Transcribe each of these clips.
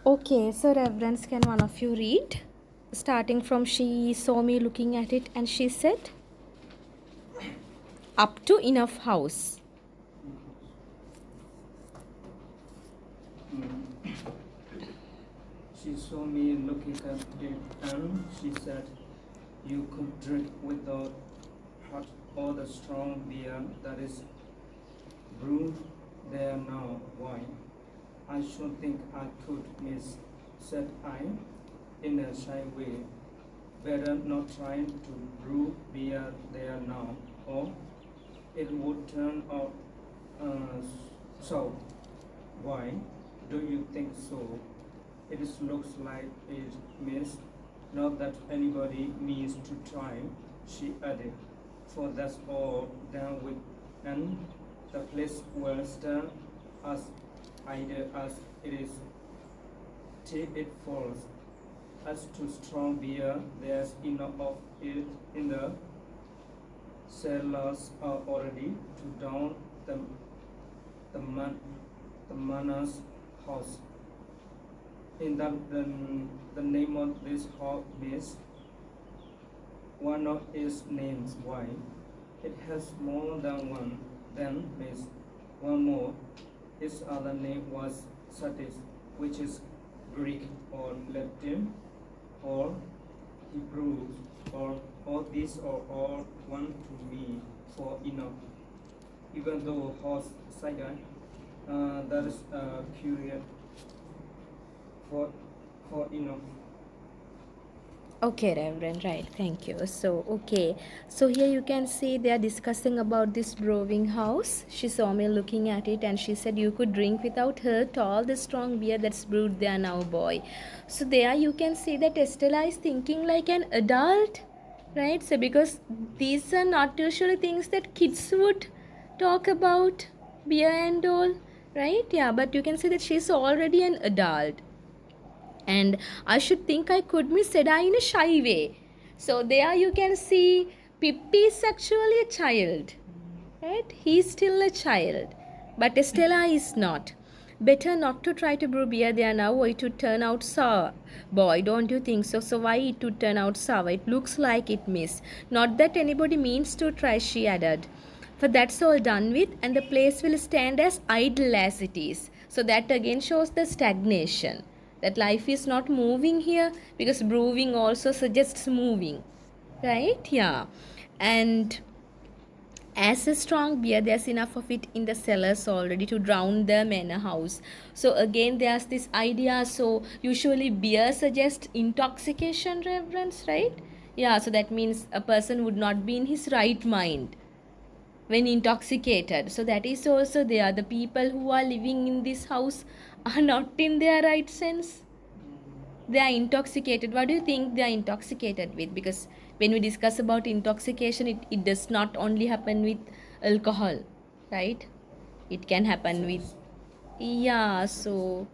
Okay, so reverends, can one of you read? Starting from she saw me looking at it and she said, up to enough house. She saw me looking at it and she said, you could drink without hot or the strong beer that is brewed there now. Why? I should think I could, miss, said I, in a shy way. Better not trying to brew beer there now, or it would turn out so. Why do you think so? It looks like it, miss. Not that anybody means to try, she added, for that's all done with, and the place will stand as idle as it is till it falls. As to strong beer, there's enough of it in the cellars already to down the, man, the manor's house. In the name of this hall is one of its names. Why? It has more than one. Then Miss one more. Its other name was Satis, which is Greek or Latin or Hebrew, or all these are all one to me for enough. Even though horse cider, that is curious for enough. Okay, Reverend, right, thank you. So here you can see they are discussing about this brewing house. She saw me looking at it and she said you could drink without hurt all the strong beer that's brewed there now, boy. So there you can see that Estella is thinking like an adult, right? So because these are not usually things that kids would talk about, beer and all, right? Yeah, but you can see that she's already an adult. And I should think I could, Miss said I in a shy way. So there you can see Pippi is actually a child, right? He's still a child, but Estella is not. Better not to try to brew beer there now, or it would turn out sour. Boy, don't you think so? So why it would turn out sour? It looks like it, miss. Not that anybody means to try, she added. For that's all done with, and the place will stand as idle as it is. So that again shows the stagnation. That life is not moving here, because brewing also suggests moving. Right? Yeah. And as a strong beer, there's enough of it in the cellars already to drown the manor house. So again there's this idea, so usually beer suggests intoxication, reverence, right? Yeah, so that means a person would not be in his right mind when intoxicated. So that is also there, the people who are living in this house are not in their right sense. They are intoxicated. What do you think they are intoxicated with? Because when we discuss about intoxication, it does not only happen with alcohol, right? It can happen with, yeah, so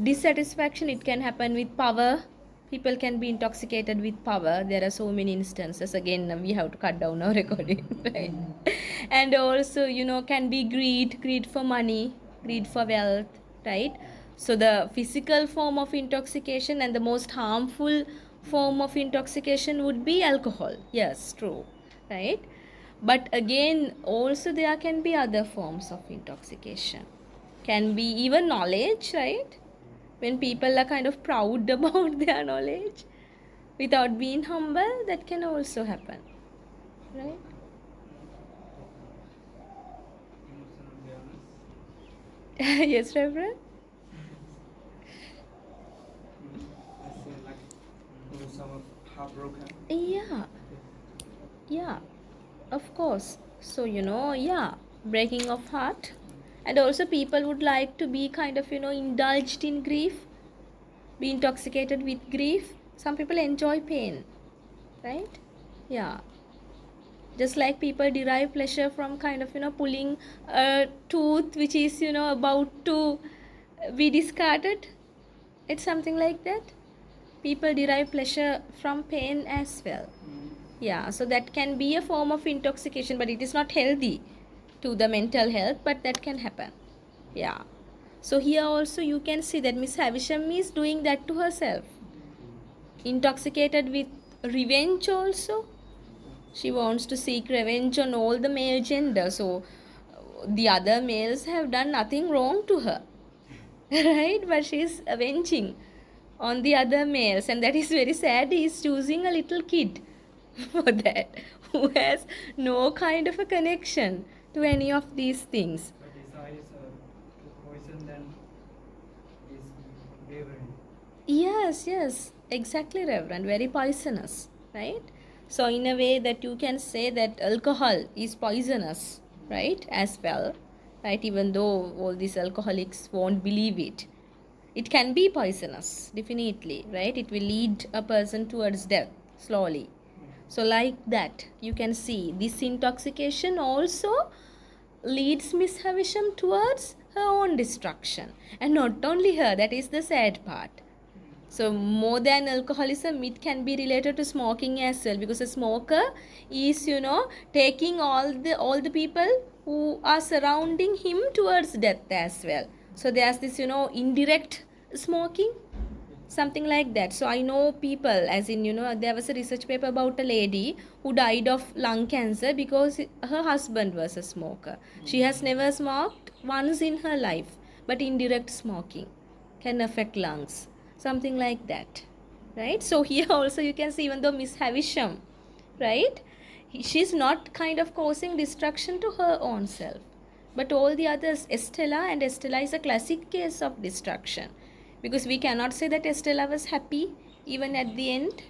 dissatisfaction, it can happen with power. People can be intoxicated with power. There are so many instances. Again, we have to cut down our recording, right? And also, can be greed for money, greed for wealth, right? So the physical form of intoxication and the most harmful form of intoxication would be alcohol. Yes, true, right? But again, also there can be other forms of intoxication. Can be even knowledge, right? When people are kind of proud about their knowledge without being humble, that can also happen, right? Emotional balance. Yes, Reverend? I say like some heartbroken. Yeah, yeah, of course. So, yeah, breaking of heart. And also, people would like to be kind of, indulged in grief, be intoxicated with grief. Some people enjoy pain, right? Yeah. Just like people derive pleasure from kind of, pulling a tooth which is, about to be discarded. It's something like that. People derive pleasure from pain as well. Yeah, so that can be a form of intoxication, but it is not healthy to the mental health, but that can happen. Yeah. So here also you can see that Miss Havisham is doing that to herself. Intoxicated with revenge also. She wants to seek revenge on all the male gender. So the other males have done nothing wrong to her. Right? But she is avenging on the other males, and that is very sad. He is choosing a little kid for that, who has no kind of a connection to any of these things. But desires to poison them is bravery. Yes, exactly, Reverend. Very poisonous, right? So, in a way that you can say that alcohol is poisonous, right? As well, right? Even though all these alcoholics won't believe it, it can be poisonous, definitely, right? It will lead a person towards death slowly. So, like that, you can see this intoxication also leads Miss Havisham towards her own destruction. And not only her, that is the sad part. So more than alcoholism, it can be related to smoking as well, because a smoker is, taking all the people who are surrounding him towards death as well. So there's this, indirect smoking, something like that. So I know people, as in, there was a research paper about a lady who died of lung cancer because her husband was a smoker. She has never smoked once in her life, but indirect smoking can affect lungs, something like that, right? So here also you can see, even though Miss Havisham, right, she's not kind of causing destruction to her own self, but all the others, Estella is a classic case of destruction, because we cannot say that Estella was happy even at the end.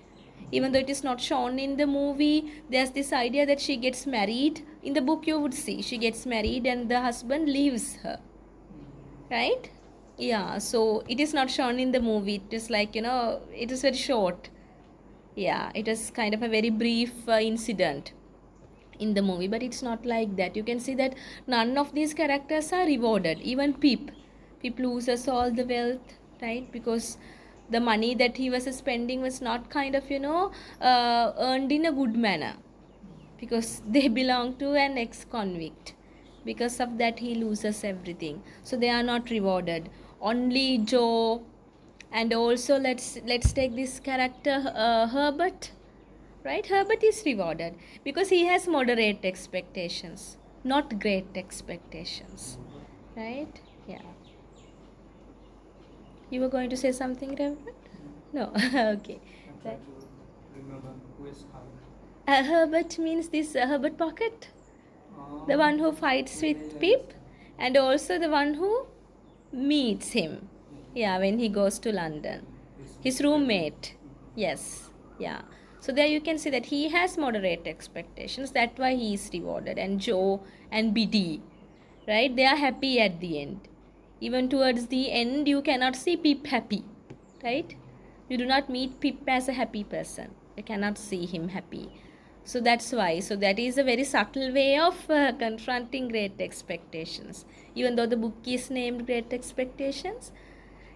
Even though it is not shown in the movie, there's this idea that she gets married. In the book you would see she gets married and the husband leaves her, right? Yeah, so it is not shown in the movie. It is like, it is very short. Yeah, it is kind of a very brief incident in the movie, but it's not like that. You can see that none of these characters are rewarded. Even Pip loses all the wealth, right? Because the money that he was spending was not kind of, earned in a good manner, because they belong to an ex-convict. Because of that he loses everything, so they are not rewarded. Only Joe, and also let's take this character, Herbert, right? Herbert is rewarded because he has moderate expectations, not great expectations, right? Yeah, you were going to say something, Reverend? No. Okay. I'm Right. trying to remember who is Hulk. Herbert means this Herbert Pocket, the one who fights Yeah, with yeah, Pip, yes. and also the one who meets him, yeah, when he goes to London, his roommate. Yes, yeah. So there you can see that he has moderate expectations, that's why he is rewarded. And Joe and Biddy, right, they are happy at the end. Even towards the end you cannot see Pip happy, right? You do not meet Pip as a happy person, you cannot see him happy. So that's why, so that is a very subtle way of confronting great expectations. Even though the book is named Great Expectations,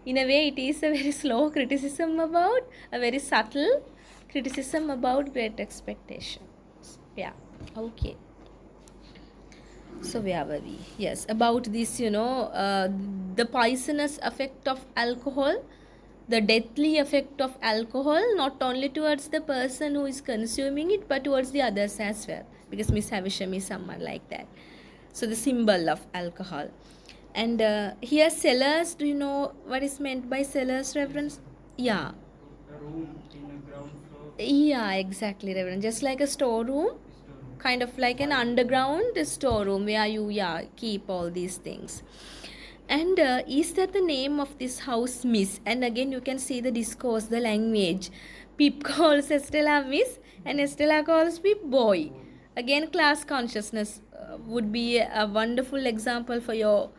in a way it is a very slow criticism about, a very subtle criticism about great expectations. Yeah, okay. So where were we? Yes, about this, the poisonous effect of alcohol, the deadly effect of alcohol, not only towards the person who is consuming it, but towards the others as well. Because Miss Havisham is someone like that. So the symbol of alcohol. And here cellars, do you know what is meant by cellars, Reverend? Yeah. A room in a ground floor Yeah, exactly, Reverend. Just like a storeroom, storeroom. kind of like an underground storeroom where you, yeah, keep all these things. And is that the name of this house, Miss? And again you can see the discourse, the language. Pip calls Estella Miss and Estella calls Pip boy. Again, class consciousness would be a wonderful example for your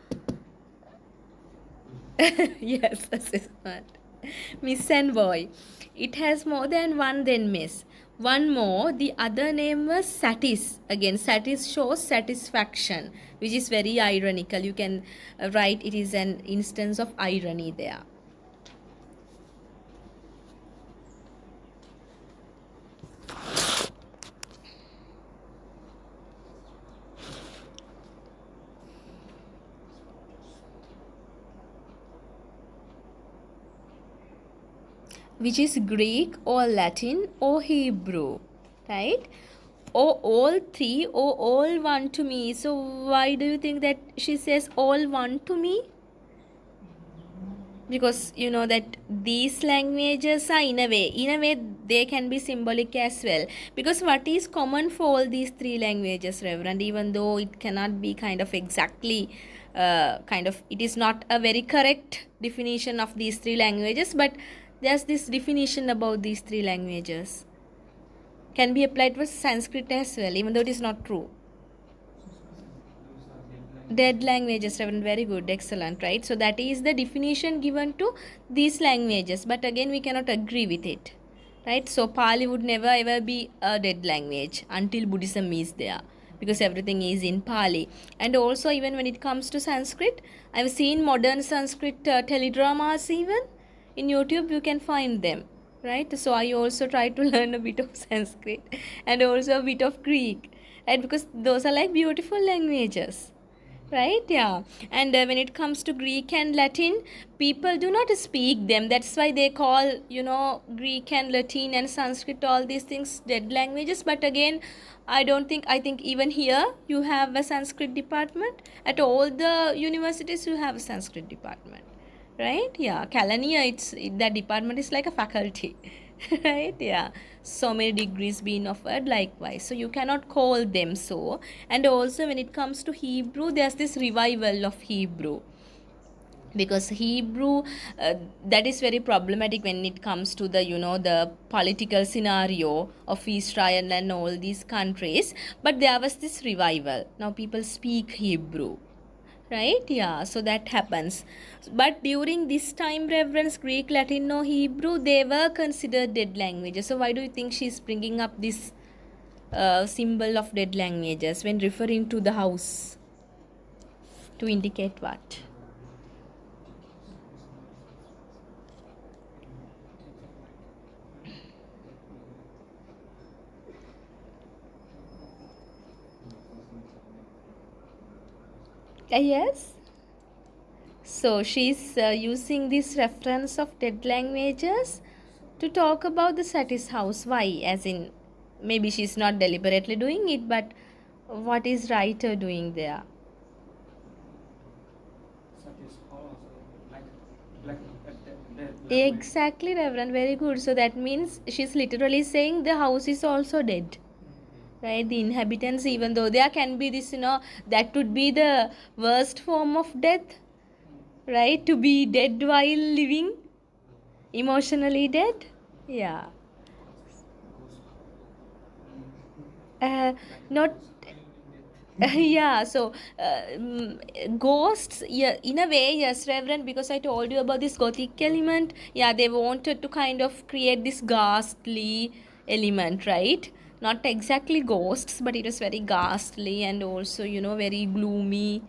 yes, assessment. Miss and boy. It has more than one than Miss. One more, the other name was Satis. Again, Satis shows satisfaction, which is very ironical. You can write it is an instance of irony there. which is Greek or Latin or Hebrew, right? Or all three or all one to me. So why do you think that she says all one to me? Because you know that these languages are in a way they can be symbolic as well, because what is common for all these three languages, Reverend, even though it cannot be kind of exactly it is not a very correct definition of these three languages, but there's this definition about these three languages can be applied for Sanskrit as well, even though it is not true. Dead languages, Reverend, very good, excellent, right? So that is the definition given to these languages, but again we cannot agree with it, right? So Pali would never ever be a dead language until Buddhism is there, because everything is in Pali. And also, even when it comes to Sanskrit, I've seen modern Sanskrit teledramas, even in YouTube you can find them, right? So I also try to learn a bit of Sanskrit and also a bit of Greek, right? Because those are like beautiful languages, right? Yeah. And when it comes to Greek and Latin, people do not speak them, that's why they call, Greek and Latin and Sanskrit, all these things, dead languages. But again, I think even here you have a Sanskrit department. At all the universities you have a Sanskrit department, right? Yeah, Kalania, that department is like a faculty. Right? Yeah, so many degrees being offered likewise, so you cannot call them so. And also when it comes to Hebrew, there's this revival of Hebrew, because Hebrew, that is very problematic when it comes to the the political scenario of Israel and all these countries. But there was this revival, now people speak Hebrew, right? Yeah, so that happens. But during this time, Reverence, Greek, Latin or Hebrew, they were considered dead languages. So why do you think she's bringing up this symbol of dead languages when referring to the house, to indicate what? Yes. So she's using this reference of dead languages to talk about the Satis house. Why? As in, maybe she's not deliberately doing it, but what is writer doing there? Satis house, like a dead language. Exactly, Reverend. Very good. So that means she's literally saying the house is also dead, right? The inhabitants, even though there can be this, that would be the worst form of death, right? To be dead while living, emotionally dead. Yeah. Uh, not yeah, so ghosts, yeah, in a way, yes, Reverend, because I told you about this gothic element. Yeah, they wanted to kind of create this ghastly element, right? Not exactly ghosts, but it was very ghastly and also, very gloomy,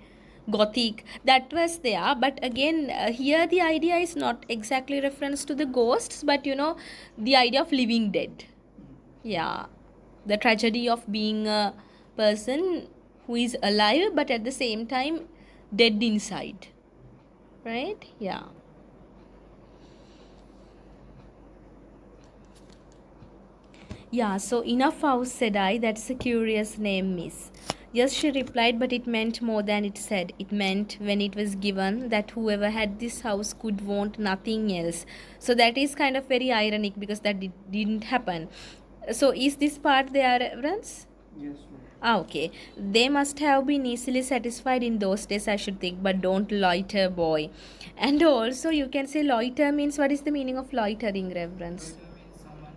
gothic. That was there. But again, here the idea is not exactly reference to the ghosts, but the idea of living dead. Yeah, the tragedy of being a person who is alive but at the same time dead inside, right? Yeah. Yeah, so enough house, said I. That's a curious name, miss. Yes, she replied, but it meant more than it said. It meant, when it was given, that whoever had this house could want nothing else. So that is kind of very ironic, because that didn't happen. So is this part there, Reverence? Yes, Ah, okay. They must have been easily satisfied in those days, I should think, but don't loiter, boy. And also, you can say loiter means, what is the meaning of loitering, Reverence? loiter means someone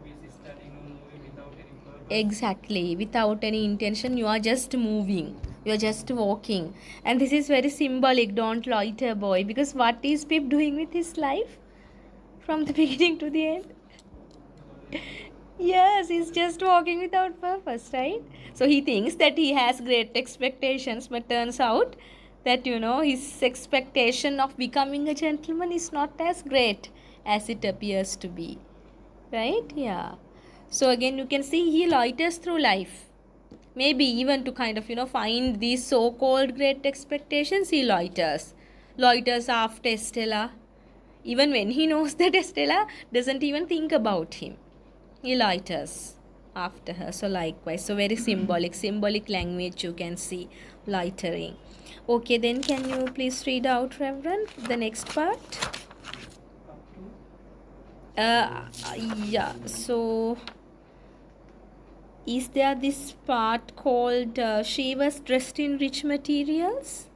who is studying or moving without any purpose. Exactly. Without any intention, you are just moving. You are just walking. And this is very symbolic. Don't loiter, boy. Because what is Pip doing with his life from the beginning to the end? Yes, he's just walking without purpose, right? So he thinks that he has great expectations, but turns out that his expectation of becoming a gentleman is not as great as it appears to be, right? Yeah. So again, you can see he loiters through life. Maybe even to kind of find these so-called great expectations, he loiters after Stella, Even when he knows that Estella doesn't even think about him, he loiters after her. So likewise, so very symbolic language you can see, loitering. Okay, then can you please read out, Reverend, the next part? Up Yeah, so is there this part called she was dressed in rich materials?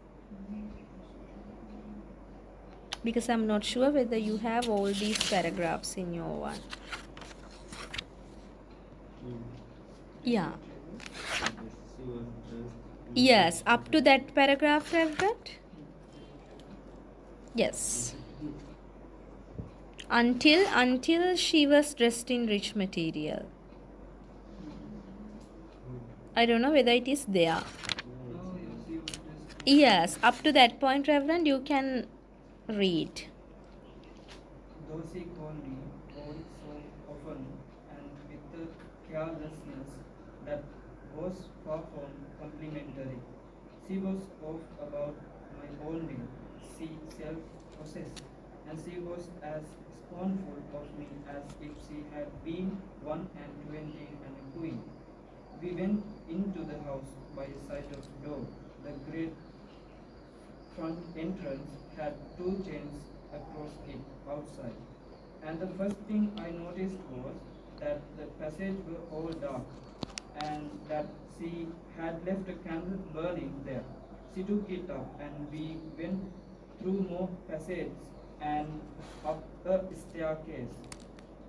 Because I'm not sure whether you have all these paragraphs in your one. Yeah. Yes, up to that paragraph, Reverend. Yes. Until she was dressed in rich material. I don't know whether it is there. No, yes, he was dressed. Yes, up to that point, Reverend, you can read. Though she called me boy so often and with a carelessness that was far from complimentary. She was off about my own will, she self-possessed, and she was as scornful of me as if she had been 1 and 20 and a queen. We went into the house by a side of door. The great front entrance had two chains across it outside, and the first thing I noticed was that the passage were all dark, and that she had left a candle burning there. She took it up, and we went through more passages and up a staircase,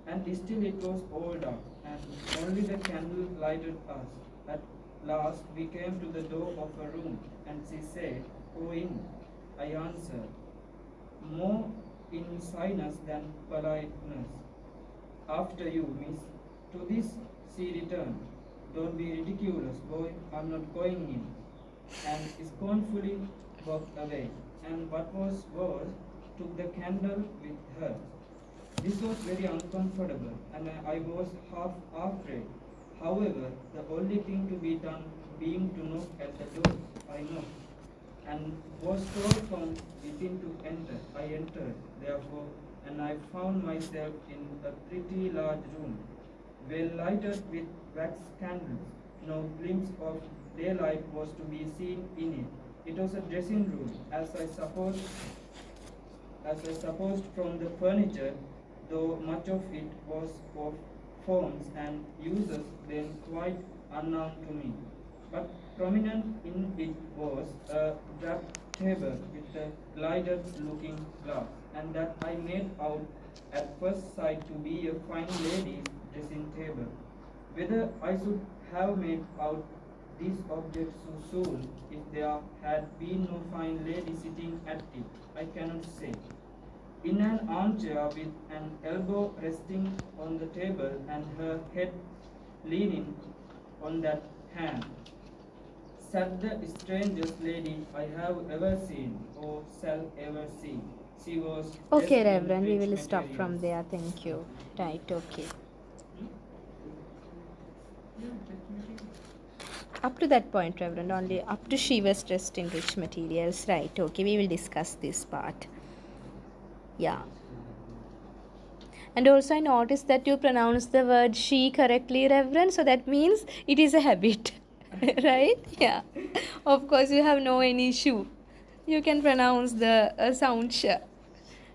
and still it was all dark, and only the candle lighted us. At last we came to the door of a room, and she said, "Go in." I answered, more in shyness than politeness. "After you, miss." To this she returned, "Don't be ridiculous, boy, I'm not going in," and scornfully walked away, and what was worse, took the candle with her. This was very uncomfortable, and I was half afraid. However, the only thing to be done being to knock at the door, I knocked, and was told from within to enter. I entered, therefore, and I found myself in a pretty large room, well lighted with wax candles. No glimpse of daylight was to be seen in it. It was a dressing room, as I supposed from the furniture, though much of it was of forms and uses then quite unknown to me. But prominent in it was a draped table with a lighted looking glass, and that I made out at first sight to be a fine lady's dressing table. Whether I should have made out this object so soon if there had been no fine lady sitting at it, I cannot say. In an armchair with an elbow resting on the table and her head leaning on that hand, sat the strangest lady I have ever seen or shall ever see. She was dressed Okay, in Reverend, we rich will stop from materials. there. Thank you. Right, okay. Up to that point, Reverend, only up to she was dressed in rich materials. Right, okay, we will discuss this part. Yeah. And also, I noticed that you pronounce the word she correctly, Reverend, so that means it is a habit. Right? Yeah. Of course, you have no any issue. You can pronounce the sound sh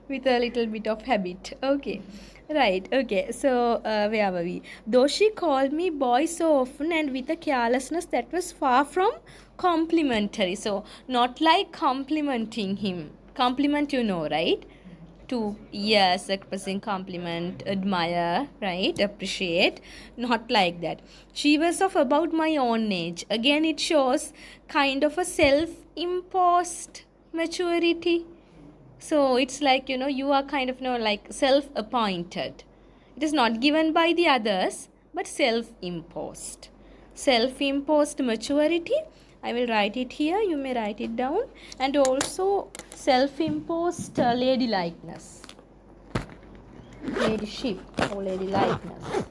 with a little bit of habit. Okay. Right. Okay. So, where were we? Though she called me boy so often and with a carelessness that was far from complimentary. So, not like complimenting him. Compliment, you know, right? To, yes, expressing compliment, admire, right, appreciate, not like that. She was of about my own age. Again, it shows kind of a self imposed maturity. So it's like, you are kind of, like self appointed. It is not given by the others, but self imposed. Self imposed maturity. I will write it here. You may write it down. And also self imposed ladylikeness. Ladyship or ladylikeness.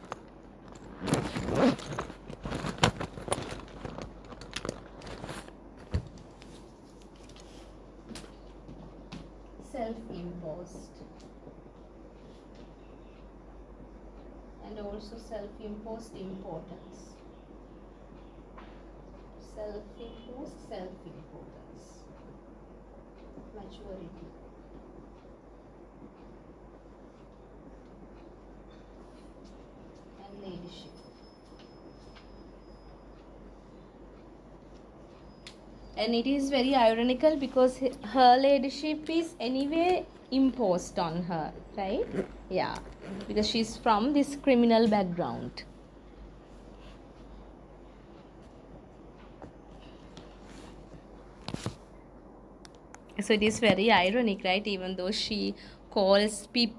Self imposed. and also self-imposed importance. Self-imposed self-importance, maturity, and leadership. And it is very ironical because her leadership is anyway imposed on her, right? Yeah, because she's from this criminal background. So it is very ironic, right? Even though she calls Pip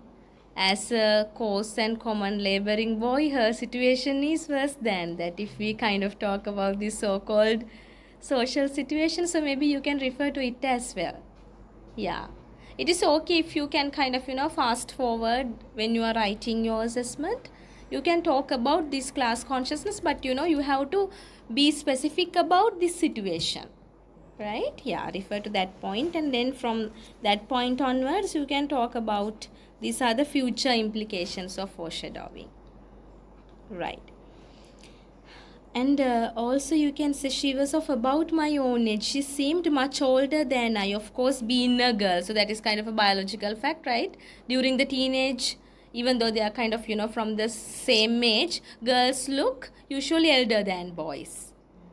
as a coarse and common laboring boy, her situation is worse than that. If we kind of talk about the so-called social situation, so maybe you can refer to it as well. Yeah, it is okay if you can kind of fast forward when you are writing your assessment. You can talk about this class consciousness, but you have to be specific about this situation, right? Yeah, refer to that point, and then from that point onwards you can talk about these are the future implications of foreshadowing, right? And also you can say she was of about my own age. She seemed much older than I, of course, being a girl. So that is kind of a biological fact, right? During the teenage, even though they are kind of, from the same age, girls look usually elder than boys.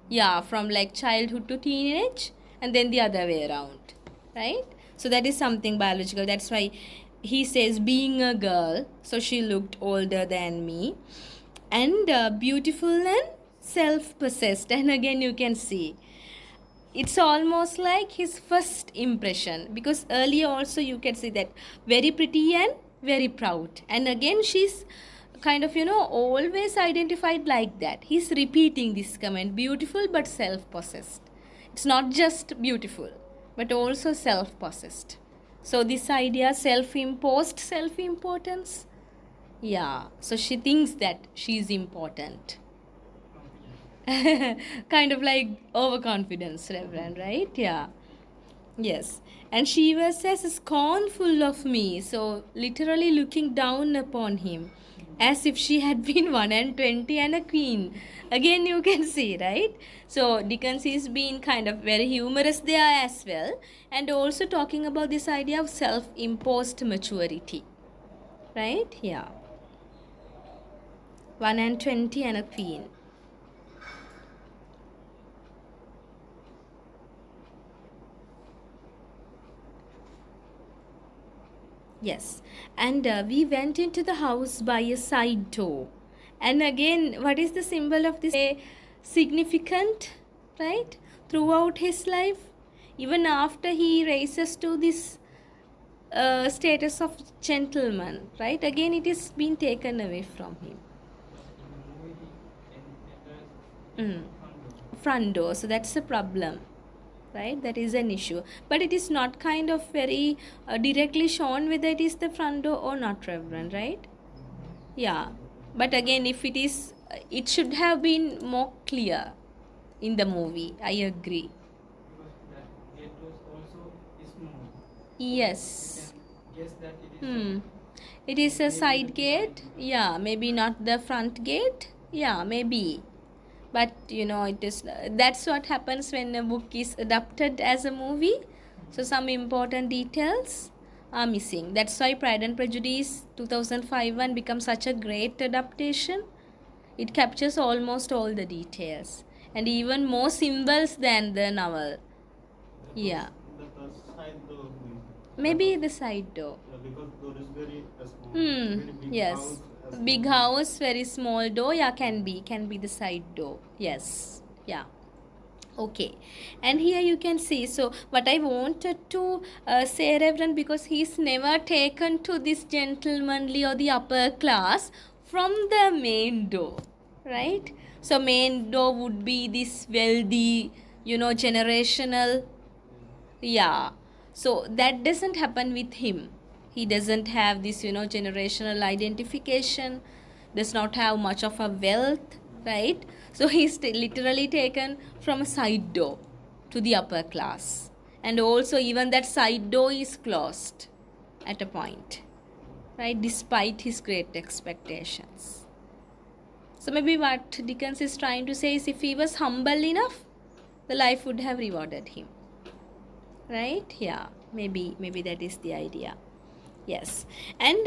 Yeah, from like childhood to teenage, and then the other way around, right? So that is something biological. That's why he says being a girl, so she looked older than me, and beautiful and self-possessed. And again you can see it's almost like his first impression, because earlier also you can see that very pretty and very proud, and again she's kind of always identified like that. He's repeating this comment, beautiful but self-possessed. It's not just beautiful but also self-possessed. So this idea, self-imposed self-importance, yeah, so she thinks that she's important. Kind of like overconfidence, Reverend, right? Yeah. Yes. And she was as scornful of me, so literally looking down upon him, as if she had been 1 and 20 and a queen. Again, you can see, right? So Dickens is being kind of very humorous there as well, and also talking about this idea of self-imposed maturity, right? Yeah. 1 and 20 and a queen. Yes, and we went into the house by a side door. And again, what is the symbol of this? A significant, right? Throughout his life, even after he raises to this status of gentleman, right? Again, it is being taken away from him. Front door, so that's a problem, right? That is an issue, but it is not kind of very directly shown whether it is the front door or not, Reverend, right? Yeah, but again, if it is, it should have been more clear in the movie. I agree. Because that gate was also small. Yes. You can guess that it is It is a maybe side the gate. side. Yeah, maybe not the front gate. Yeah, maybe. But it is, that's what happens when a book is adapted as a movie. So some important details are missing. That's why Pride and Prejudice 2005 one becomes such a great adaptation. It captures almost all the details and even more symbols than the novel. Yeah, The side door, maybe the side door. because door is very small, very big Yes, house. big house, very small door. Yeah, can be the side door. Yes, yeah. Okay, and here you can see, so what I wanted to say, Reverend, because he's never taken to this gentlemanly or the upper class from the main door, right? So main door would be this wealthy, generational. Yeah, so that doesn't happen with him. He doesn't have this generational identification, does not have much of a wealth, right? So he's literally taken from a side door to the upper class, and also even that side door is closed at a point, right, despite his great expectations. So maybe what Dickens is trying to say is, if he was humble enough, the life would have rewarded him. Right? Yeah, maybe that is the idea. Yes. And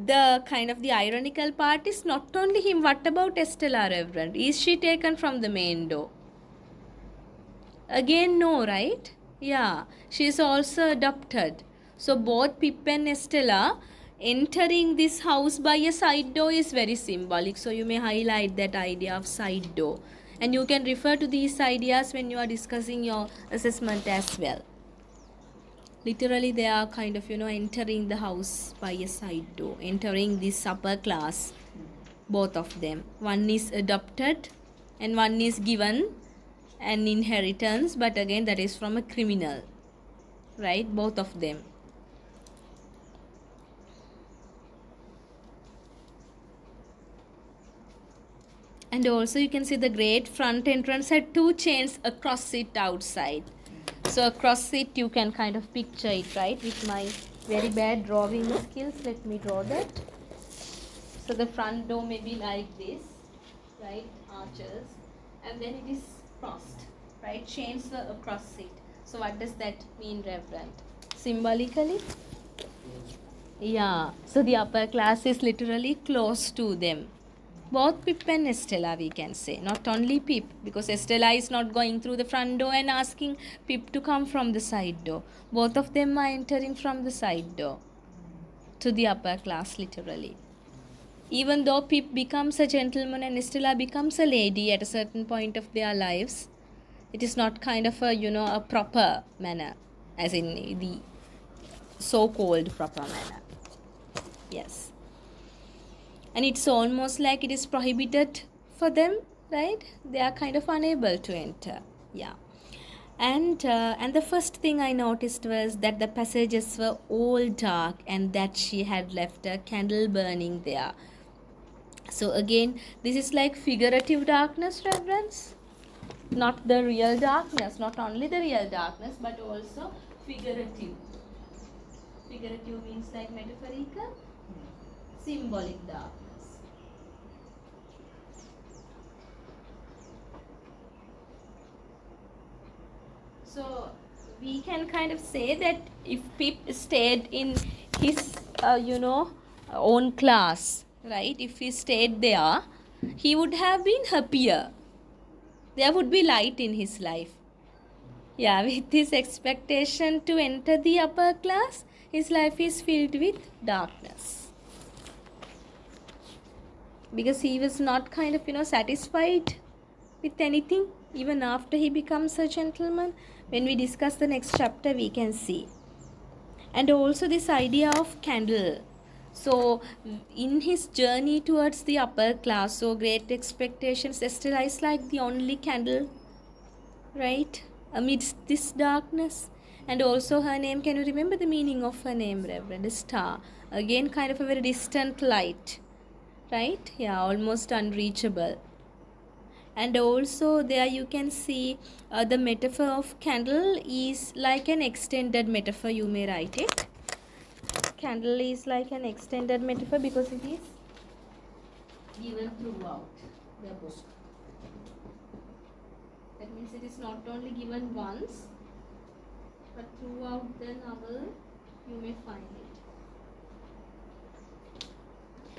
the kind of the ironical part is not only him. What about Estella, Reverend? Is she taken from the main door? Again, no, right? Yeah, she is also adopted. So both Pip and Estella entering this house by a side door is very symbolic. So you may highlight that idea of side door. And you can refer to these ideas when you are discussing your assessment as well. Literally, they are kind of, entering the house by a side door, entering this upper class, both of them. One is adopted and one is given an inheritance, but again that is from a criminal, right? Both of them. And also you can see the great front entrance had 2 chains across it outside. So across it you can kind of picture it, right? With my very bad drawing skills, let me draw that. So the front door may be like this, right? Arches, and then it is crossed, right? Chains were across it. So what does that mean, Reverend? Symbolically? Yeah. So the upper class is literally close to them. Both Pip and Estella, we can say. Not only Pip, because Estella is not going through the front door and asking Pip to come from the side door. Both of them are entering from the side door to the upper class, literally. Even though Pip becomes a gentleman and Estella becomes a lady at a certain point of their lives, it is not kind of a proper manner, as in the so-called proper manner. Yes. And it's almost like it is prohibited for them, right? They are kind of unable to enter. Yeah. And the first thing I noticed was that the passages were all dark and that she had left a candle burning there. So again, this is like figurative darkness, reverence. Not the real darkness, not only the real darkness, but also figurative. Figurative means like metaphorical, symbolic darkness. So we can kind of say that if Pip stayed in his, own class, right? If he stayed there, he would have been happier. There would be light in his life. Yeah, with his expectation to enter the upper class, his life is filled with darkness. Because he was not kind of, satisfied with anything, even after he becomes a gentleman. When we discuss the next chapter, we can see. And also this idea of candle. So in his journey towards the upper class, so great expectations, Estella is like the only candle, right, amidst this darkness. And also her name, can you remember the meaning of her name, Reverend? Star. Again, kind of a very distant light, right? Yeah, almost unreachable. And also there you can see the metaphor of candle is like an extended metaphor, you may write it. Candle is like an extended metaphor because it is given throughout the book. That means it is not only given once, but throughout the novel you may find it.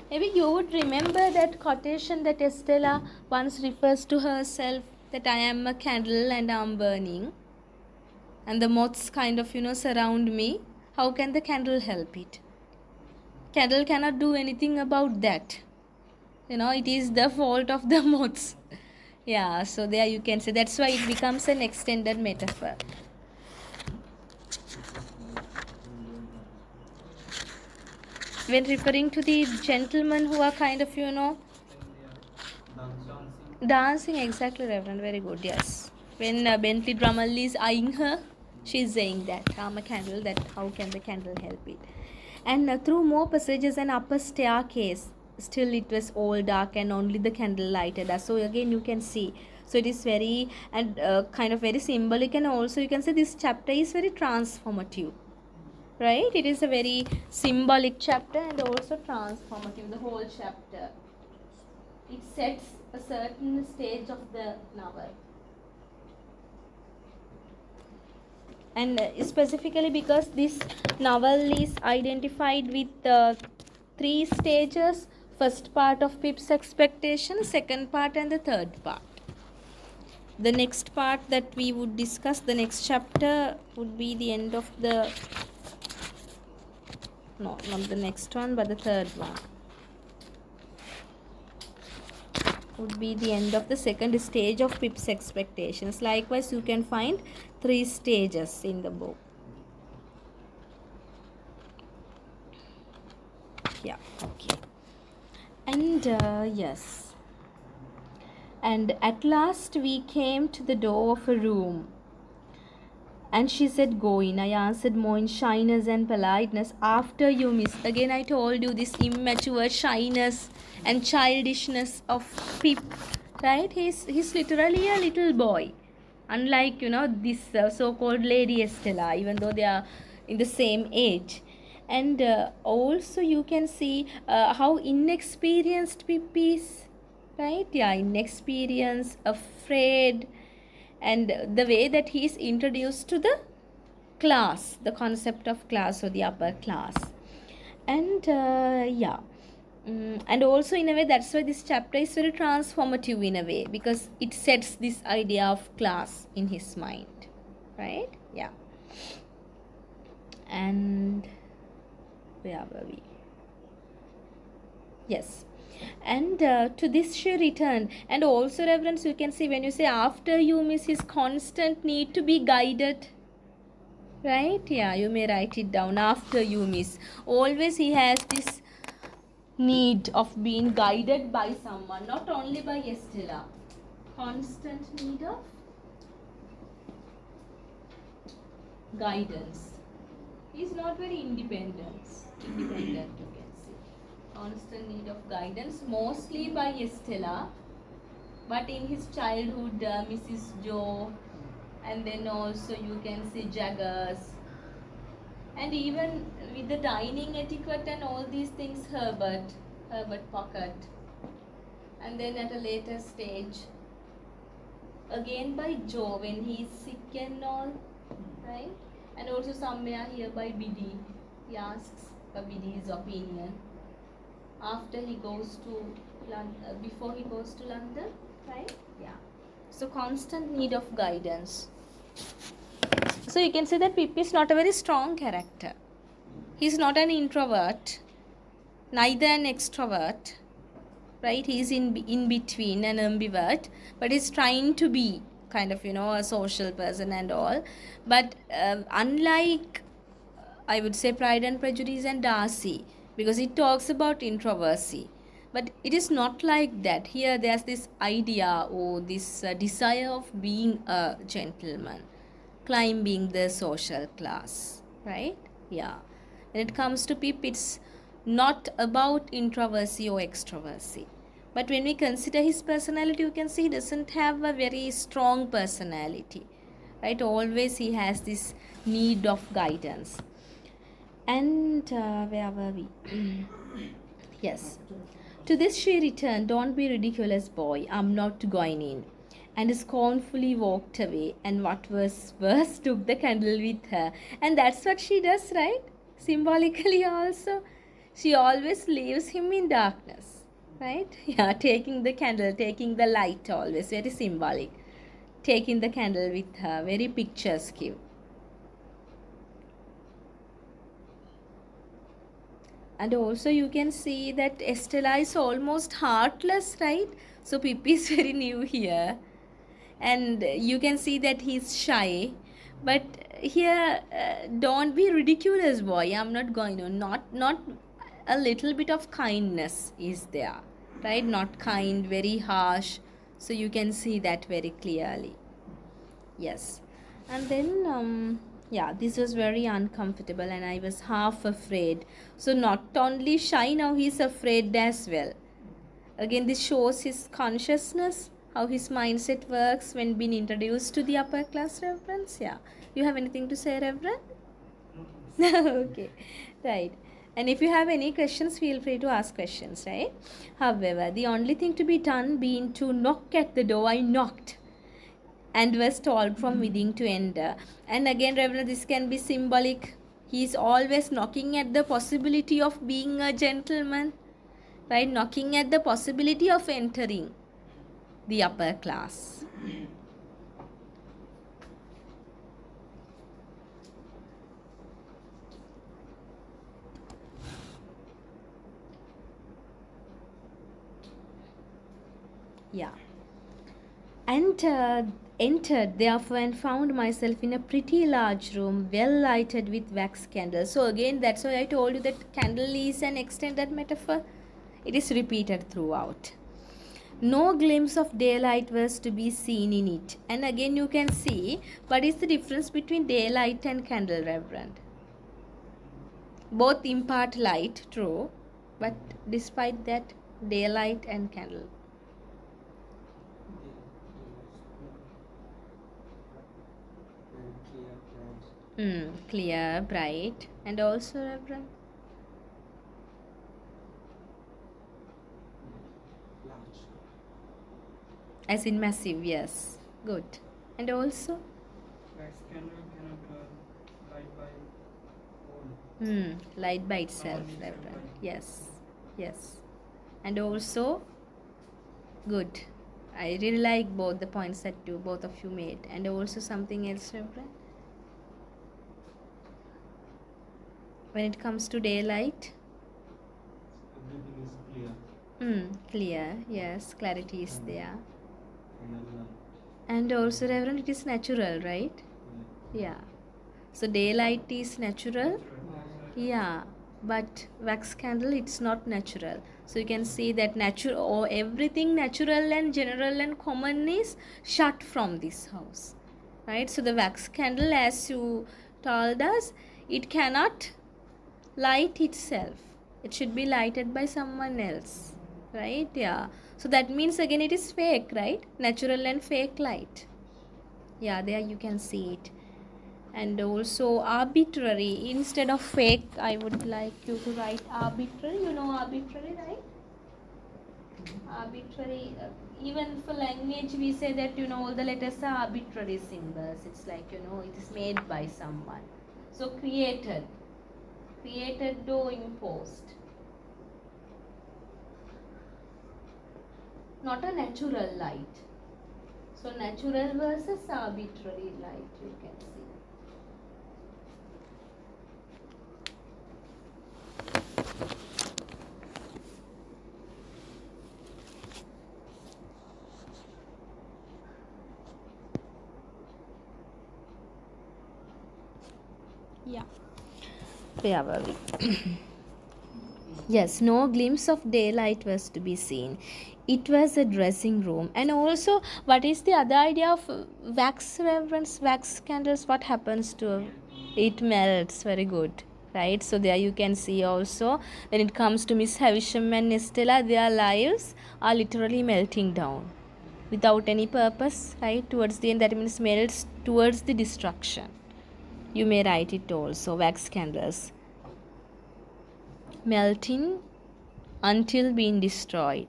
Maybe you would remember that quotation that Estella once refers to herself, that I am a candle and I am burning. And the moths kind of, surround me. How can the candle help it? Candle cannot do anything about that. It is the fault of the moths. Yeah, so there you can say. That's why it becomes an extended metaphor. When referring to the gentlemen who are kind of, dancing, exactly, Reverend, very good, yes. When Bentley Drummond is eyeing her, she is saying that, I'm a candle, that how can the candle help it? And through more passages and upper staircase, still it was all dark and only the candle lighted us. So again you can see, so it is very, and kind of very symbolic, and also you can say this chapter is very transformative. Right? It is a very symbolic chapter and also transformative, the whole chapter. it sets a certain stage of the novel. And specifically because this novel is identified with 3 stages: first part of Pip's expectation, second part, and the third part. The next part that we would discuss, the next chapter, would be the end of the, no, not the next one, but the third one would be the end of the second stage of Pip's expectations. Likewise, you can find 3 stages in the book. Yeah, okay. And yes. And at last we came to the door of a room. And she said, "Go in." I answered more in shyness and politeness. "After you, miss." Again, I told you this immature shyness and childishness of Pip, right? He's literally a little boy. Unlike, this so-called Lady Estella, even though they are in the same age. And also you can see how inexperienced Pip is, right? Yeah, inexperienced, afraid, and the way that he is introduced to the class, the concept of class, or the upper class. And yeah. And also in a way, that's why this chapter is very transformative in a way, because it sets this idea of class in his mind, right? Yeah. And where were we? Yes. And to this she returned. And also, reverence, you can see when you say "after you, miss," his constant need to be guided, right? Yeah, you may write it down. "After you, miss." Always he has this need of being guided by someone, not only by Estella. Constant need of guidance. He's not very independent, you can see. Constant need of guidance, mostly by Estella, but in his childhood, Mrs. Joe, and then also you can see Jaggers, and even with the dining etiquette and all these things, Herbert Pocket, and then at a later stage, again by Joe when he is sick and all, right? And also somewhere here by Biddy, he asks for Biddy's opinion after he goes to London, before he goes to London, right? Yeah. So constant need of guidance. So you can say that Pip is not a very strong character. He's not an introvert, neither an extrovert, right? He's in between, an ambivert, but he's trying to be kind of, a social person and all. But unlike, I would say, Pride and Prejudice and Darcy, because it talks about introversy, but it is not like that. Here there's this idea or this desire of being a gentleman, climbing the social class, right? Yeah. When it comes to Pip, it's not about introversy or extroversy. But when we consider his personality, you can see he doesn't have a very strong personality, right? Always he has this need of guidance. And where were we? Yes. To this she returned, "Don't be ridiculous, boy. I'm not going in." And scornfully walked away, and what was worse, took the candle with her. And that's what she does, right? Symbolically also. She always leaves him in darkness, right? Yeah, taking the candle, taking the light, always very symbolic. Taking the candle with her, very picturesque. And also you can see that Estella is almost heartless, right? So Pippi is very new here. And you can see that he's shy. But here, don't be ridiculous, boy. I'm not going to. Not a little bit of kindness is there, right? Not kind, very harsh. So you can see that very clearly. Yes. And then, yeah, this was very uncomfortable and I was half afraid. So not only shy, now he's afraid as well. Again, this shows his consciousness, how his mindset works when being introduced to the upper class, reverence. Yeah. You have anything to say, Reverend? Okay. Right. And if you have any questions, feel free to ask questions, right? However, the only thing to be done being to knock at the door, I knocked and was told from within to enter. And again, Reverend, this can be symbolic. He is always knocking at the possibility of being a gentleman, right? Knocking at the possibility of entering the upper class. Yeah. And entered therefore and found myself in a pretty large room well lighted with wax candles. So again, that's why I told you that candle is an extended metaphor. It is repeated throughout. No glimpse of daylight was to be seen in it. And again you can see what is the difference between daylight and candle, Reverend. Both impart light, true, but despite that, daylight and candle. Clear, bright, and also, Reverend? Large. As in massive, yes. Good. And also? Wax candle cannot light by own. Light by itself, Only Reverend. itself. Yes. Yes. And also? Good. I really like both the points that both of you made. And also something else, Reverend? When it comes to daylight? Everything is clear. Clear. Yes, clarity is there. And light. And also, Reverend, it is natural, right? Yeah. So daylight is natural. Yeah, but wax candle, it's not natural. So you can see that natural or everything natural and general and common is shut from this house, right? So the wax candle, as you told us, it cannot light itself. It should be lighted by someone else, right? Yeah. So that means again it is fake, right? Natural and fake light. Yeah, there you can see it. And also arbitrary, instead of fake, I would like you to write arbitrary. You know arbitrary, right? Arbitrary, even for language we say that all the letters are arbitrary symbols. It's like it is made by someone. So created or imposed, not a natural light. So natural versus arbitrary light, you can see. Yeah. Where were we? Yes, no glimpse of daylight was to be seen. It was a dressing room. And also, what is the other idea of wax reverence, wax candles? What happens to it? Melts. Very good. Right? So there you can see also, when it comes to Miss Havisham and Estella, their lives are literally melting down without any purpose, right? Towards the end, that means melts towards the destruction. You may write it also, wax candles. Melting until being destroyed.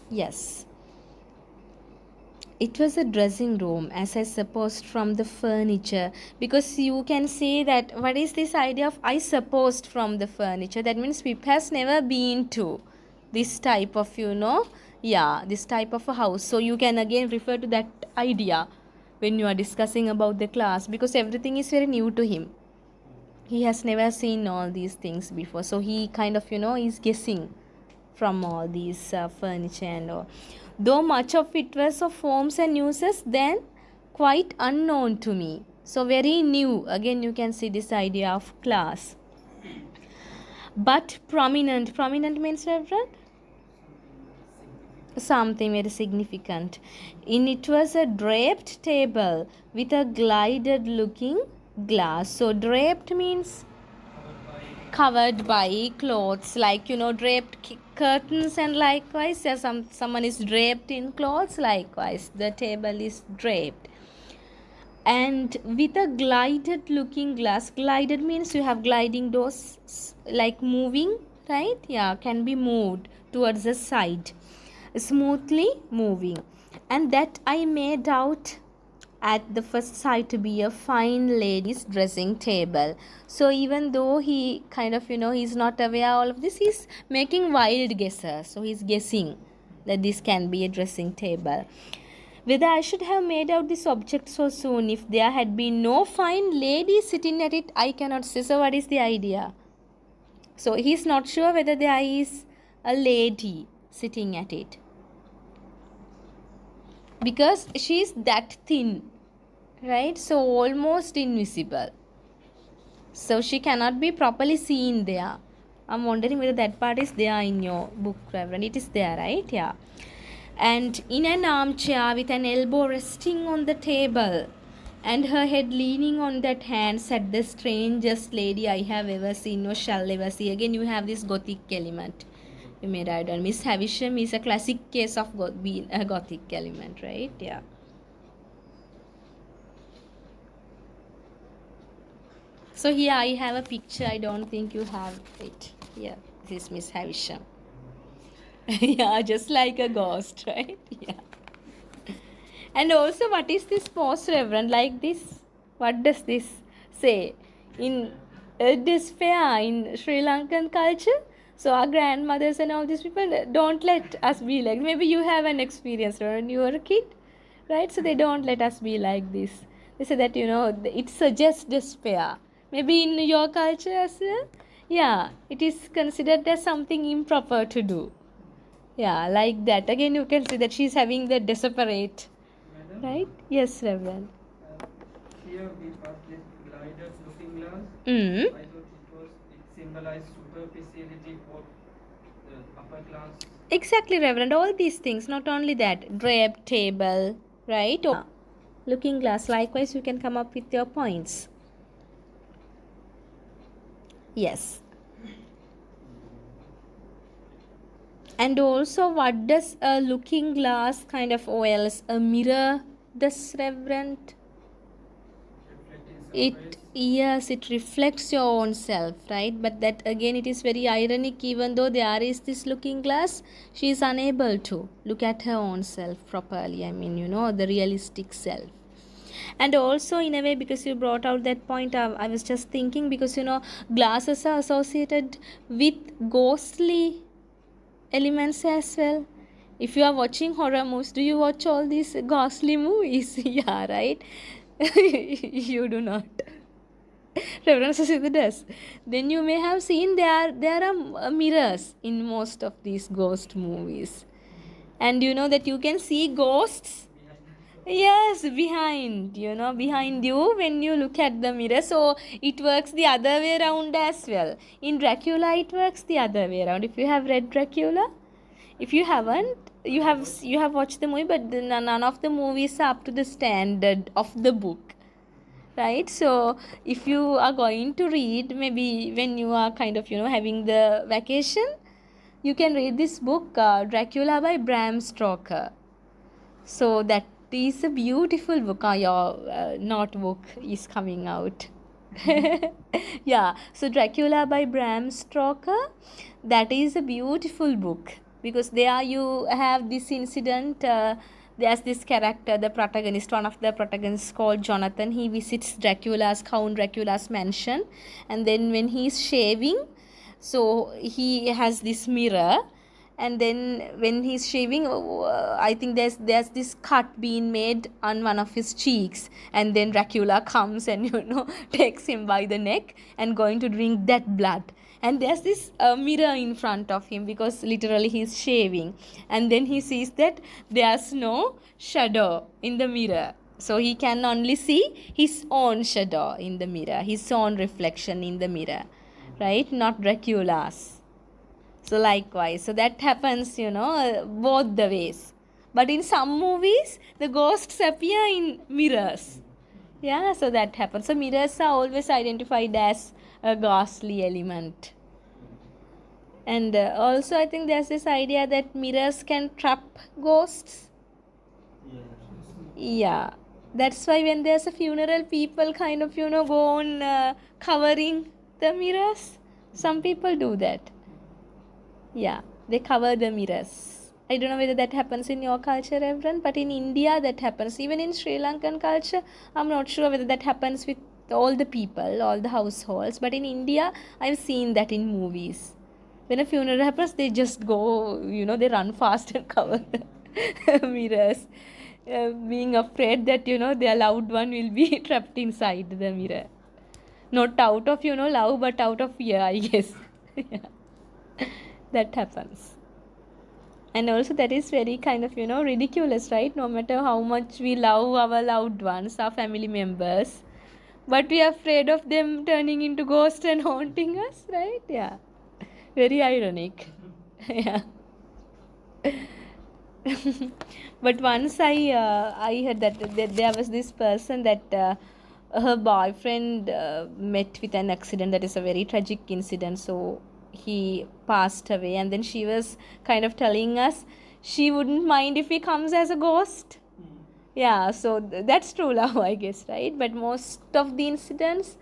Yes. It was a dressing room, as I supposed from the furniture, because you can say that what is this idea of I supposed from the furniture? That means Pip has never been to this type of this type of a house. So you can again refer to that idea when you are discussing about the class, because everything is very new to him. He has never seen all these things before, so he kind of is guessing from all these furniture and all. Though much of it was of forms and uses, then quite unknown to me. So very new. Again, you can see this idea of class. But prominent. Prominent means, Reverend? something very significant. In it was a draped table with a glided looking glass. So draped means covered by clothes, like draped curtains, and likewise someone is draped in clothes, likewise the table is draped. And with a glided looking glass, glided means you have gliding doors, like moving, right? Yeah, can be moved towards the side, smoothly moving. And that I made out at the first sight to be a fine lady's dressing table. So even though he kind of he's not aware all of this, he's making wild guesses. So he's guessing that this can be a dressing table. Whether I should have made out this object so soon if there had been no fine lady sitting at it, I cannot say. So what is the idea? So he's not sure whether there is a lady sitting at it, because she's that thin, right? So almost invisible. So she cannot be properly seen there. I'm wondering whether that part is there in your book, Reverend. It is there, right? Yeah. And in an armchair with an elbow resting on the table and her head leaning on that hand sat the strangest lady I have ever seen or shall ever see. Again, you have this Gothic element. You may write on. Miss Havisham is a classic case of being a Gothic element, right? Yeah. So here I have a picture. I don't think you have it. Yeah, this is Miss Havisham. Yeah, just like a ghost, right? Yeah. And also, what is this pose, Reverend? Like this? What does this say? In despair in Sri Lankan culture, so our grandmothers and all these people don't let us be like. Maybe you have an experience when you were a kid, right? So they don't let us be like this. They say that it suggests despair. Maybe in your culture as well, yeah, it is considered as something improper to do. Yeah, like that. Again, you can see that she's having the desperate. Madam, Right? Yes, Reverend. here we have this gliders looking glass. Mm. I thought it symbolized superficiality of the upper class. Exactly, Reverend. All these things, not only that, draped table, right? Or looking glass. Likewise, you can come up with your points. Yes. And also, what does a looking glass kind of, or else a mirror, does, Reverend? Yes, it reflects your own self, right? But that again, it is very ironic. Even though there is this looking glass, she is unable to look at her own self properly. I mean, the realistic self. And also, in a way, because you brought out that point, I was just thinking, because glasses are associated with ghostly elements as well. If you are watching horror movies, do you watch all these ghostly movies? Yeah, right. You do not. Reverend Susita does. Then you may have seen there are mirrors in most of these ghost movies, and that you can see ghosts. Yes, behind you when you look at the mirror. So it works the other way around as well. In Dracula, it works the other way around. If you have read Dracula, if you haven't, you have watched the movie, but none of the movies are up to the standard of the book, right? So if you are going to read, maybe when you are kind of having the vacation, you can read this book, Dracula by Bram Stoker. So that is a beautiful book. Your notebook is coming out. Yeah, so Dracula by Bram Stoker, that is a beautiful book, because there you have this incident. There's this character, the protagonist, one of the protagonists called Jonathan. He visits Count Dracula's mansion, and then when he's shaving, so he has this mirror, and then when he's shaving, I think there's this cut being made on one of his cheeks, and then Dracula comes and takes him by the neck and going to drink that blood, and there's this mirror in front of him, because literally he's shaving, and then he sees that there's no shadow in the mirror, so he can only see his own shadow in the mirror, his own reflection in the mirror, right? Not Dracula's. So likewise, so that happens, both the ways. But in some movies, the ghosts appear in mirrors. Yeah, so that happens. So mirrors are always identified as a ghostly element. And also, I think there's this idea that mirrors can trap ghosts. Yeah, that's why when there's a funeral, people kind of, go on covering the mirrors. Some people do that. Yeah, they cover the mirrors. I don't know whether that happens in your culture, Reverend, but in India that happens. Even in Sri Lankan culture, I'm not sure whether that happens with all the people, all the households. But in India, I've seen that in movies. When a funeral happens, they just go, they run fast and cover the mirrors, being afraid that, their loved one will be trapped inside the mirror. Not out of, love, but out of fear, I guess. Yeah. That happens. And also that is very kind of, ridiculous, right? No matter how much we love our loved ones, our family members, but we are afraid of them turning into ghosts and haunting us, right? Yeah. Very ironic. Yeah. But once I heard that there was this person that her boyfriend met with an accident. That is a very tragic incident. So he passed away, and then she was kind of telling us she wouldn't mind if he comes as a ghost. Yeah, so that's true love, I guess, right? But most of the incidents,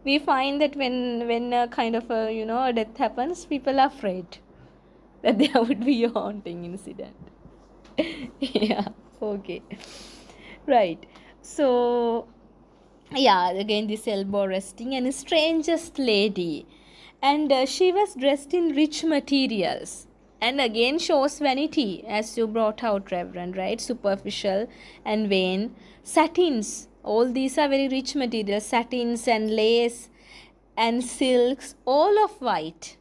we find that when a kind of a death happens, people are afraid that there would be a haunting incident. Yeah, okay, right. So yeah, again this elbow resting, and a strangest lady, and she was dressed in rich materials, and again shows vanity, as you brought out, Reverend, right? Superficial and vain. Satins, all these are very rich materials, satins and lace and silks, all of white,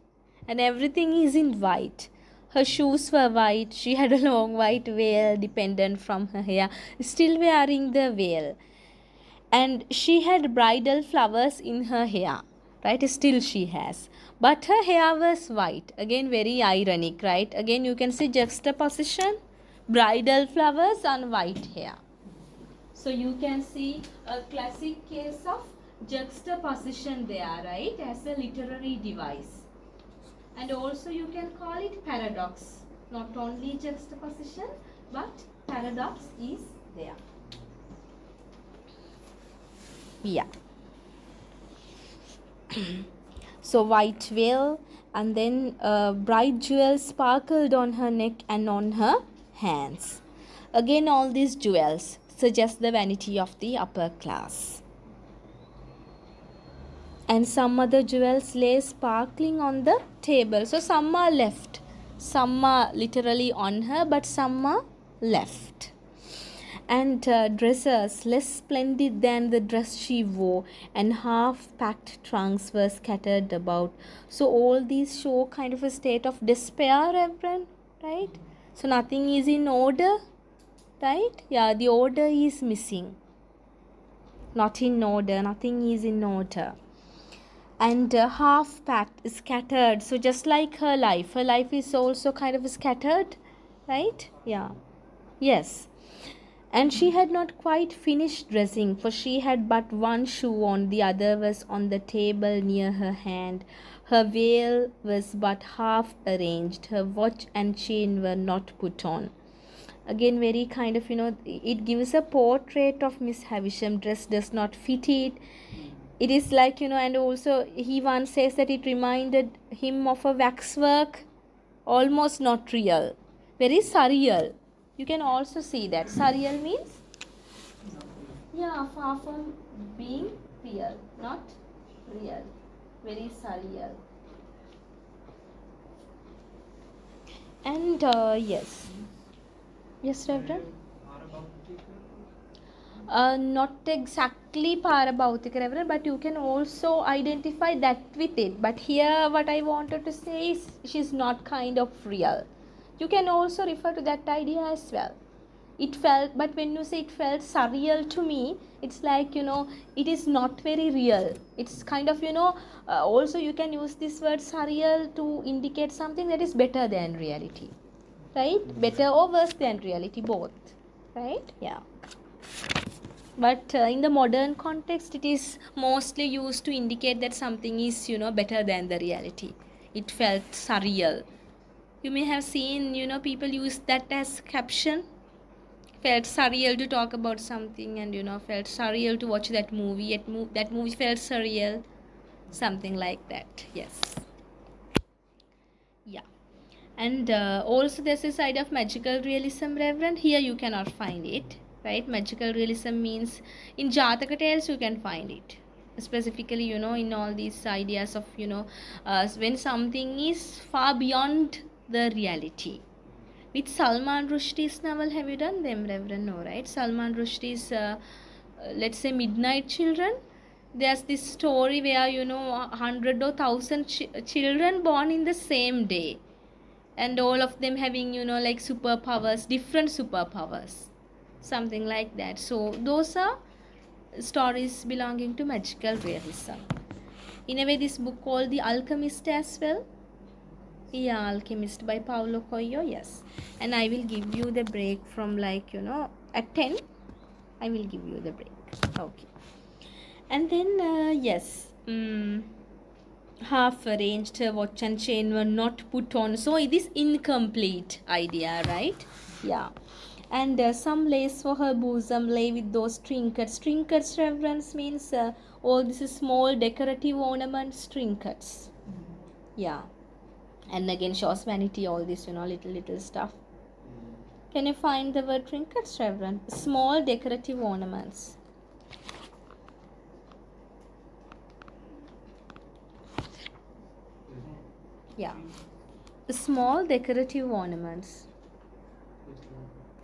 and everything is in white. Her shoes were white, she had a long white veil dependent from her hair, still wearing the veil, and she had bridal flowers in her hair, right? Still she has, but her hair was white. Again very ironic, right? Again you can see juxtaposition, bridal flowers and white hair. So you can see a classic case of juxtaposition there, right, as a literary device. And also you can call it paradox. Not only juxtaposition, but paradox is there. Yeah. So white veil, and then bright jewels sparkled on her neck and on her hands. Again all these jewels suggest the vanity of the upper class. And some other jewels lay sparkling on the table. So some are left, some are literally on her, but some are left. And dresses less splendid than the dress she wore, and half-packed trunks were scattered about. So all these show kind of a state of despair, Reverend, right? So nothing is in order, right? Yeah, the order is missing. Not in order, nothing is in order. And half-packed, scattered. So just like her life is also kind of scattered, right? Yeah. Yes. And she had not quite finished dressing, for she had but one shoe on, the other was on the table near her hand. Her veil was but half arranged, her watch and chain were not put on. Again, very kind of, it gives a portrait of Miss Havisham. Dress does not fit it. It is like, and also he once says that it reminded him of a waxwork, almost not real, very surreal. You can also see that. Surreal means, yeah, far from being real, not real, very surreal. And yes. Yes, Reverend? Not exactly parabautic, Reverend, but you can also identify that with it. But here what I wanted to say is she's not kind of real. You can also refer to that idea as well. it felt, but when you say it felt surreal to me, it's like, it is not very real. It's kind of, also you can use this word surreal to indicate something that is better than reality, right? Better or worse than reality, both, right? Yeah. But in the modern context, it is mostly used to indicate that something is, better than the reality. It felt surreal. You may have seen, people use that as caption. Felt surreal to talk about something, and felt surreal to watch that movie. That movie felt surreal, something like that. Yes. Yeah. And also there's a side of magical realism, Reverend. Here you cannot find it, right? Magical realism means in Jataka tales you can find it. Specifically, in all these ideas of, when something is far beyond the reality. With Salman Rushdie's novel, have you done them, Reverend? No, right? Salman Rushdie's, let's say, Midnight Children. There's this story where, 100 or 1,000 children born in the same day, and all of them having, like superpowers, different superpowers, something like that. So those are stories belonging to magical realism. In a way, this book called The Alchemist as well. Yeah, Alchemist by Paulo Coelho, yes. And I will give you the break from, like, at 10 I will give you the break. Okay. And then yes, half arranged watch and chain were not put on, so it is incomplete idea, right? Yeah. And some lace for her bosom lay with those trinkets. Reverence means all this is small decorative ornaments, trinkets. Yeah. And again shows vanity, all this, little stuff. Can you find the word trinkets, Reverend? Small decorative ornaments. Yeah. Small decorative ornaments.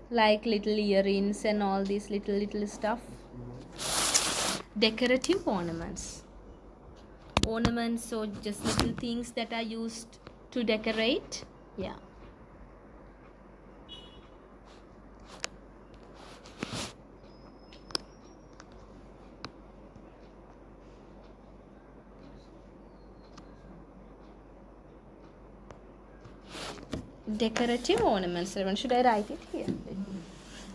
Like little earrings and all these little stuff. Decorative ornaments. Ornaments, so just little things that are used to decorate. Yeah. Decorative ornaments. Should I write it here?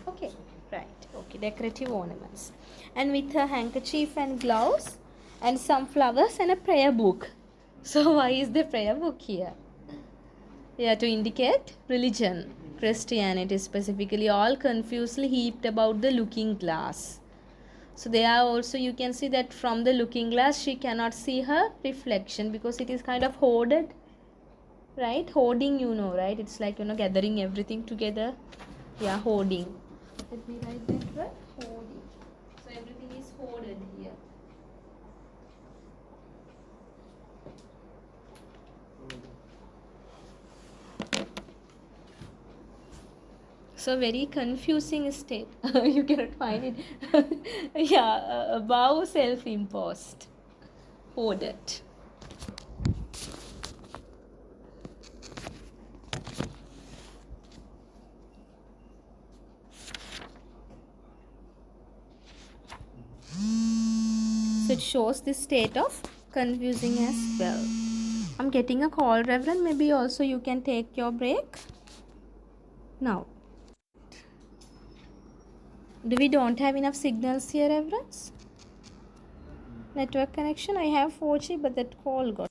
Okay, right. Okay, decorative ornaments. And with a handkerchief and gloves and some flowers and a prayer book. So why is the prayer book here? Yeah, to indicate religion, Christianity specifically, all confusedly heaped about the looking glass. So there are also, you can see that from the looking glass she cannot see her reflection because it is kind of hoarded, right? Hoarding, right? It's like, gathering everything together. Yeah, hoarding. Let me write that word, hoarding. So everything is hoarded here. So very confusing state. You cannot find it. Yeah, above self-imposed, hoarded. So it shows this state of confusing as well. I'm getting a call, Reverend. Maybe also you can take your break now. We don't have enough signals here, Reverends? Network connection. I have 4G, but that call got